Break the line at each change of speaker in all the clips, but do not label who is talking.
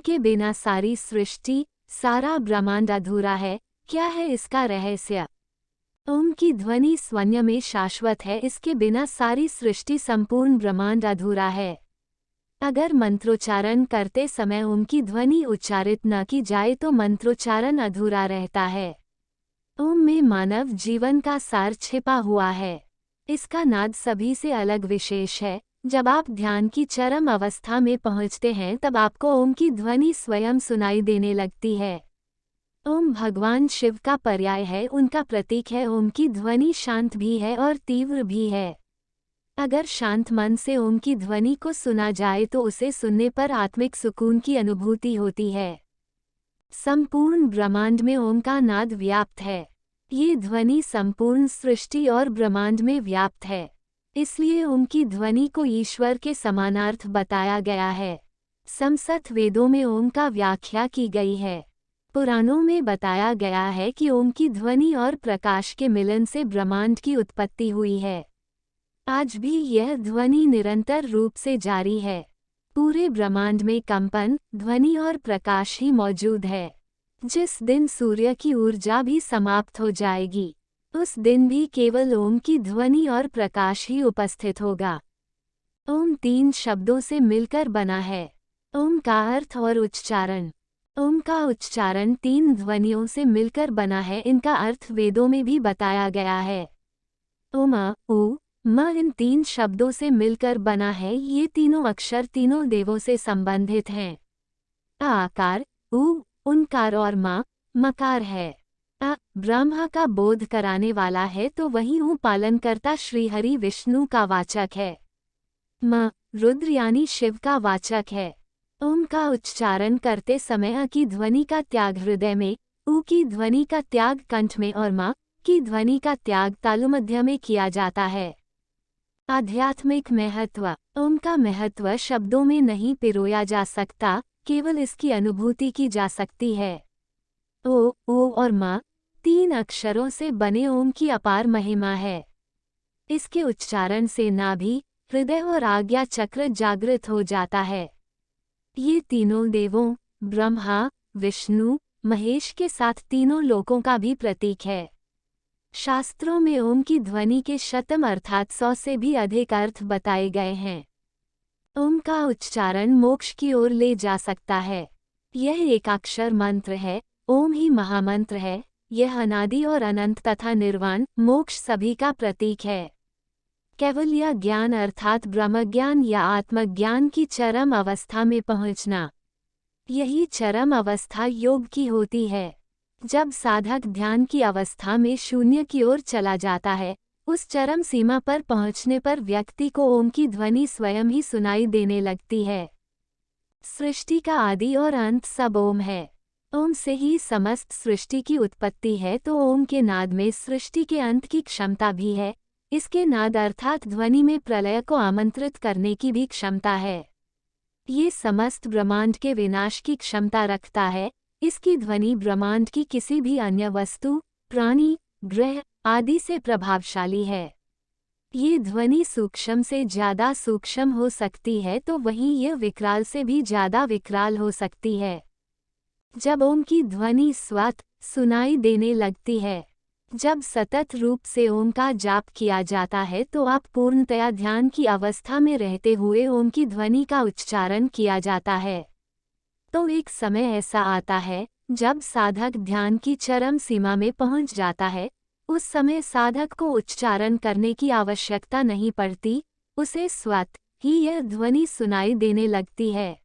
के बिना सारी सृष्टि, सारा ब्रह्मांड अधूरा है। क्या है इसका रहस्य? ओम की ध्वनि स्वयं में शाश्वत है, इसके बिना सारी सृष्टि, संपूर्ण ब्रह्मांड अधूरा है। अगर मंत्रोच्चारण करते समय ओम की ध्वनि उच्चारित न की जाए तो मंत्रोच्चारण अधूरा रहता है। ओम में मानव जीवन का सार छिपा हुआ है। इसका नाद सभी से अलग विशेष है। जब आप ध्यान की चरम अवस्था में पहुंचते हैं तब आपको ओम की ध्वनि स्वयं सुनाई देने लगती है। ओम भगवान शिव का पर्याय है, उनका प्रतीक है। ओम की ध्वनि शांत भी है और तीव्र भी है। अगर शांत मन से ओम की ध्वनि को सुना जाए तो उसे सुनने पर आत्मिक सुकून की अनुभूति होती है। संपूर्ण ब्रह्मांड में ओम का नाद व्याप्त है। ये ध्वनि संपूर्ण सृष्टि और ब्रह्मांड में व्याप्त है। इसलिए ओम की ध्वनि को ईश्वर के समानार्थ बताया गया है। समस्त वेदों में ओम का व्याख्या की गई है। पुराणों में बताया गया है कि ओम की ध्वनि और प्रकाश के मिलन से ब्रह्मांड की उत्पत्ति हुई है। आज भी यह ध्वनि निरंतर रूप से जारी है। पूरे ब्रह्मांड में कंपन, ध्वनि और प्रकाश ही मौजूद है। जिस दिन सूर्य की ऊर्जा भी समाप्त हो जाएगी, उस दिन भी केवल ओम की ध्वनि और प्रकाश ही उपस्थित होगा। ओम 3 शब्दों से मिलकर बना है। ओम का अर्थ और उच्चारण। ओम का उच्चारण 3 ध्वनियों से मिलकर बना है। इनका अर्थ वेदों में भी बताया गया है। ओम, उ, म इन 3 शब्दों से मिलकर बना है। ये तीनों अक्षर तीनों देवों से संबंधित हैं। आ आकार, उ उनकार और म मकार है। अ ब्रह्मा का बोध कराने वाला है तो वही उ पालनकर्ता श्रीहरि विष्णु का वाचक है। म रुद्र यानी शिव का वाचक है। ओम का उच्चारण करते समय अ की ध्वनि का त्याग हृदय में, उ की ध्वनि का त्याग कंठ में और म की ध्वनि का त्याग तालुमध्य में किया जाता है। आध्यात्मिक महत्व। ओम का महत्व शब्दों में नहीं पिरोया जा सकता, केवल इसकी अनुभूति की जा सकती है। ओ और म 3 अक्षरों से बने ओम की अपार महिमा है। इसके उच्चारण से नाभि, हृदय और आज्ञा चक्र जागृत हो जाता है। ये तीनों देवों, ब्रह्मा, विष्णु, महेश के साथ तीनों लोकों का भी प्रतीक है। शास्त्रों में ओम की ध्वनि के शतम अर्थात 100 से भी अधिक अर्थ बताए गए हैं। ओम का उच्चारण मोक्ष की ओर ले जा सकता है। यह एकाक्षर मंत्र है। ओम ही महामंत्र है। यह अनादि और अनंत तथा निर्वाण, मोक्ष सभी का प्रतीक है। कैवल्य ज्ञान अर्थात ब्रह्मज्ञान या आत्मज्ञान की चरम अवस्था में पहुंचना, यही चरम अवस्था योग की होती है। जब साधक ध्यान की अवस्था में शून्य की ओर चला जाता है, उस चरम सीमा पर पहुंचने पर व्यक्ति को ओम की ध्वनि स्वयं ही सुनाई देने लगती है। सृष्टि का आदि और अंत सब ओम है। ओम से ही समस्त सृष्टि की उत्पत्ति है, तो ओम के नाद में सृष्टि के अंत की क्षमता भी है। इसके नाद अर्थात ध्वनि में प्रलय को आमंत्रित करने की भी क्षमता है। ये समस्त ब्रह्मांड के विनाश की क्षमता रखता है। इसकी ध्वनि ब्रह्मांड की किसी भी अन्य वस्तु, प्राणी, ग्रह आदि से प्रभावशाली है। ये ध्वनि सूक्ष्म से ज्यादा सूक्ष्म हो सकती है तो वहीं यह विकराल से भी ज्यादा विकराल हो सकती है। जब ओम की ध्वनि स्वतः सुनाई देने लगती है, जब सतत रूप से ओम का जाप किया जाता है तो आप पूर्णतया ध्यान की अवस्था में रहते हुए ओम की ध्वनि का उच्चारण किया जाता है। तो एक समय ऐसा आता है जब साधक ध्यान की चरम सीमा में पहुंच जाता है। उस समय साधक को उच्चारण करने की आवश्यकता नहीं पड़ती, उसे स्वतः ही यह ध्वनि सुनाई देने लगती है।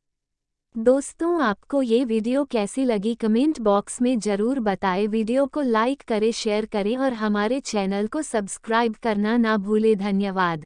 दोस्तों, आपको ये वीडियो कैसी लगी कमेंट बॉक्स में ज़रूर बताएं। वीडियो को लाइक करें, शेयर करें और हमारे चैनल को सब्सक्राइब करना ना भूलें। धन्यवाद।